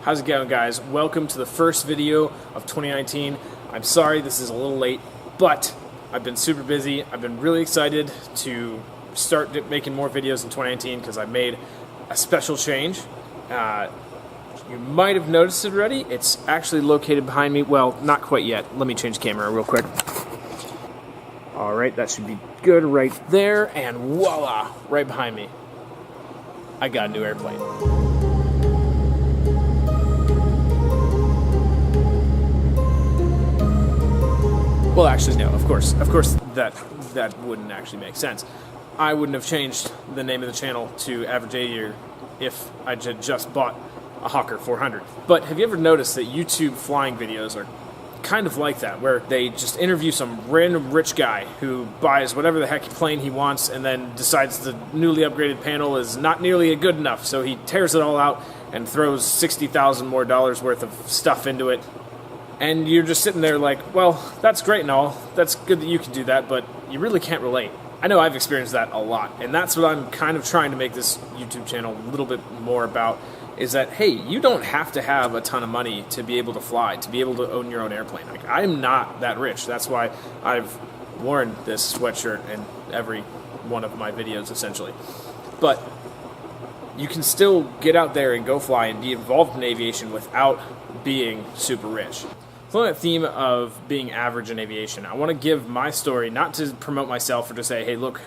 How's it going, guys? Welcome to the first video of 2019. I'm sorry this is a little late, but I've been super busy. I've been really excited to start making more videos in 2019 because I made a special change. You might have noticed it already. It's actually located behind me. Well, not quite yet. Let me change camera real quick. Alright, that should be good right there, and voila, right behind me. I got a new airplane. Well, actually, no. Of course, that wouldn't actually make sense. I wouldn't have changed the name of the channel to Aviator if I had just bought a Hawker 400. But have you ever noticed that YouTube flying videos are kind of like that, where they just interview some random rich guy who buys whatever the heck plane he wants and then decides the newly upgraded panel is not nearly good enough, so he tears it all out and throws $60,000 more worth of stuff into it. And you're just sitting there like, well, that's great and all. That's good that you can do that, but you really can't relate. I know I've experienced that a lot, and that's what I'm kind of trying to make this YouTube channel a little bit more about, is that, hey, you don't have to have a ton of money to be able to fly, to be able to own your own airplane. Like, I'm not that rich. That's why I've worn this sweatshirt in every one of my videos, essentially. But you can still get out there and go fly and be involved in aviation without being super rich. So on that theme of being average in aviation, I want to give my story, not to promote myself or to say, hey, look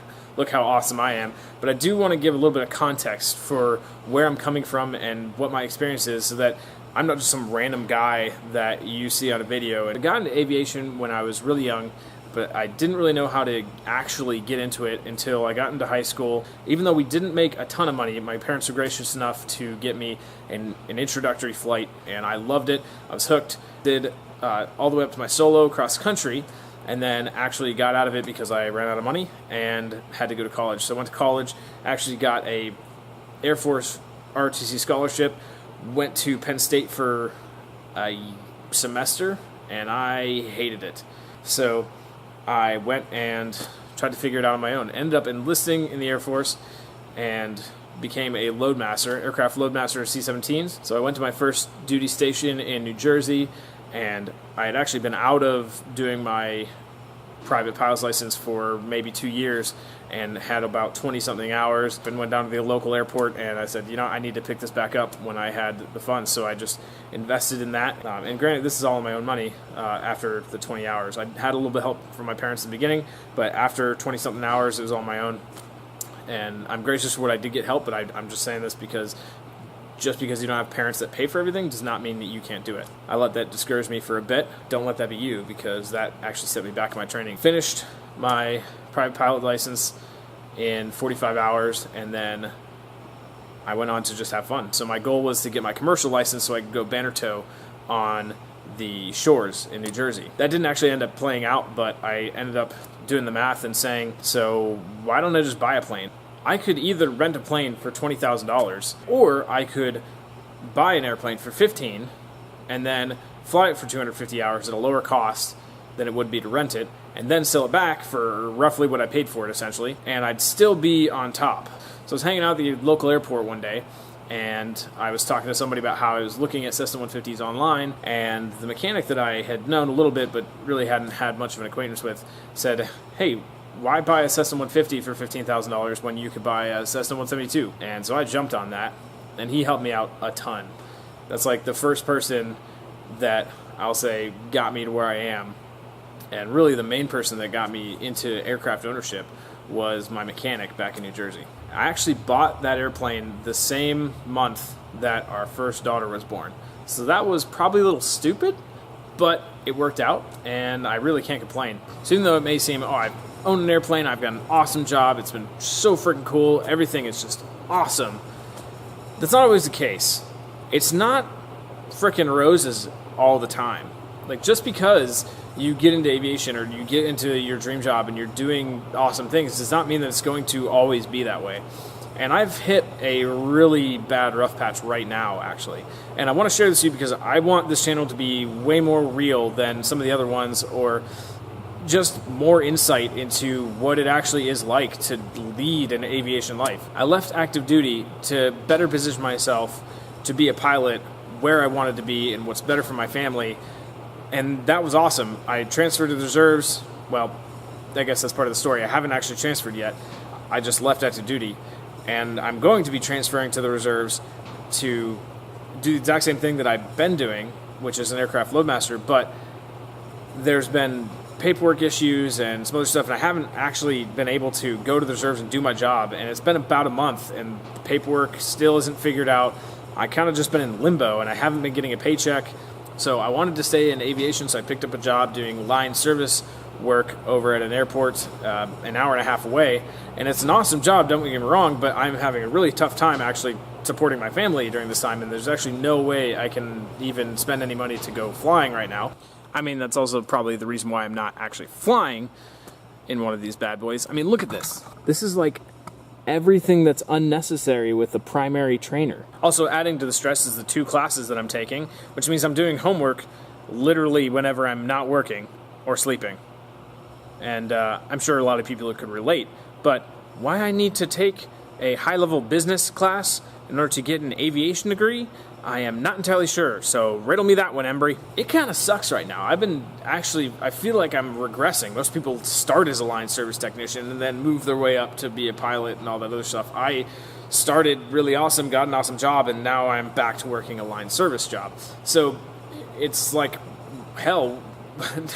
how awesome I am, but I do want to give a little bit of context for where I'm coming from and what my experience is, so that I'm not just some random guy that you see on a video. I got into aviation when I was really young, but I didn't really know how to actually get into it until I got into high school. Even though we didn't make a ton of money, my parents were gracious enough to get me an introductory flight, and I loved it. I was hooked. Did all the way up to my solo cross country, and then actually got out of it because I ran out of money and had to go to college. So I went to college, actually got a Air Force ROTC scholarship, went to Penn State for a semester, and I hated it. So I went and tried to figure it out on my own. Ended up enlisting in the Air Force and became a loadmaster, aircraft loadmaster of C-17s. So I went to my first duty station in New Jersey, and I had actually been out of doing my private pilot's license for maybe 2 years and had about 20-something hours, and went down to the local airport, and I said, you know, I need to pick this back up when I had the funds. So I just invested in that. And granted, this is all my own money after the 20 hours. I had a little bit of help from my parents in the beginning, but after 20-something hours, it was all my own. And I'm gracious for what I did get help, but I'm just saying this because just because you don't have parents that pay for everything does not mean that you can't do it. I let that discourage me for a bit. Don't let that be you, because that actually set me back in my training. Finished my private pilot license in 45 hours, and then I went on to just have fun. So my goal was to get my commercial license so I could go banner tow on the shores in New Jersey. That didn't actually end up playing out, but I ended up doing the math and saying, so why don't I just buy a plane? I could either rent a plane for $20,000, or I could buy an airplane for $15,000 and then fly it for 250 hours at a lower cost than it would be to rent it, and then sell it back for roughly what I paid for it, essentially, and I'd still be on top. So I was hanging out at the local airport one day, and I was talking to somebody about how I was looking at Cessna 150s online, and the mechanic that I had known a little bit but really hadn't had much of an acquaintance with said, hey, why buy a Cessna 150 for $15,000 when you could buy a Cessna 172? And so I jumped on that, and he helped me out a ton. That's like the first person that I'll say got me to where I am, and really the main person that got me into aircraft ownership was my mechanic back in New Jersey. I actually bought that airplane the same month that our first daughter was born. So that was probably a little stupid, but it worked out, and I really can't complain. So even though it may seem, oh, I own an airplane, I've got an awesome job, it's been so freaking cool, everything is just awesome, that's not always the case. It's not freaking roses all the time. Like, just because you get into aviation or you get into your dream job and you're doing awesome things does not mean that it's going to always be that way. And I've hit a really bad rough patch right now, actually. And I want to share this with you because I want this channel to be way more real than some of the other ones, or just more insight into what it actually is like to lead an aviation life. I left active duty to better position myself to be a pilot where I wanted to be and what's better for my family. And that was awesome. I transferred to the reserves. Well, I guess that's part of the story. I haven't actually transferred yet. I just left active duty. And I'm going to be transferring to the reserves to do the exact same thing that I've been doing, which is an aircraft loadmaster, but there's been paperwork issues and some other stuff, and I haven't actually been able to go to the reserves and do my job, and it's been about a month, and the paperwork still isn't figured out. I kind of just been in limbo, and I haven't been getting a paycheck, so I wanted to stay in aviation, so I picked up a job doing line service work over at an airport an hour and a half away, and it's an awesome job, don't get me wrong, but I'm having a really tough time actually supporting my family during this time, and there's actually no way I can even spend any money to go flying right now. I mean, that's also probably the reason why I'm not actually flying in one of these bad boys. I mean, look at this. This is like everything that's unnecessary with the primary trainer. Also, adding to the stress is the 2 classes that I'm taking, which means I'm doing homework literally whenever I'm not working or sleeping. And I'm sure a lot of people could relate, but why I need to take a high-level business class in order to get an aviation degree, I am not entirely sure, so riddle me that one, Embry. It kind of sucks right now. I feel like I'm regressing. Most people start as a line service technician and then move their way up to be a pilot and all that other stuff. I started really awesome, got an awesome job, and now I'm back to working a line service job. So it's like hell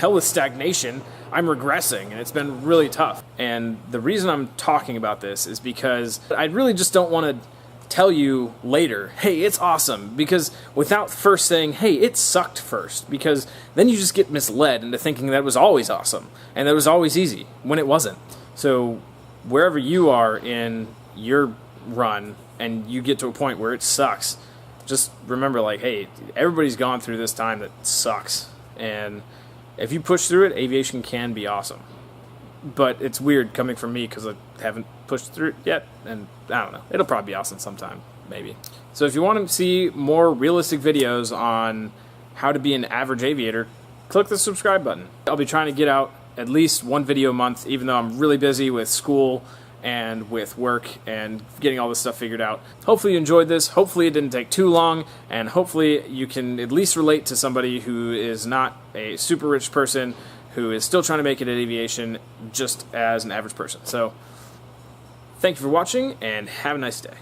with stagnation. I'm regressing, and it's been really tough. And the reason I'm talking about this is because I really just don't want to tell you later, hey, it's awesome, because without first saying, hey, it sucked first, because then you just get misled into thinking that it was always awesome and that it was always easy when it wasn't. So wherever you are in your run and you get to a point where it sucks, just remember, like, hey, everybody's gone through this time that sucks, and if you push through it, aviation can be awesome. But it's weird coming from me because I haven't pushed through it yet, and I don't know. It'll probably be awesome sometime, maybe. So if you want to see more realistic videos on how to be an average aviator, click the subscribe button. I'll be trying to get out at least 1 video a month, even though I'm really busy with school and with work and getting all this stuff figured out. Hopefully you enjoyed this. Hopefully it didn't take too long, and hopefully you can at least relate to somebody who is not a super rich person who is still trying to make it in aviation just as an average person. So, thank you for watching, and have a nice day.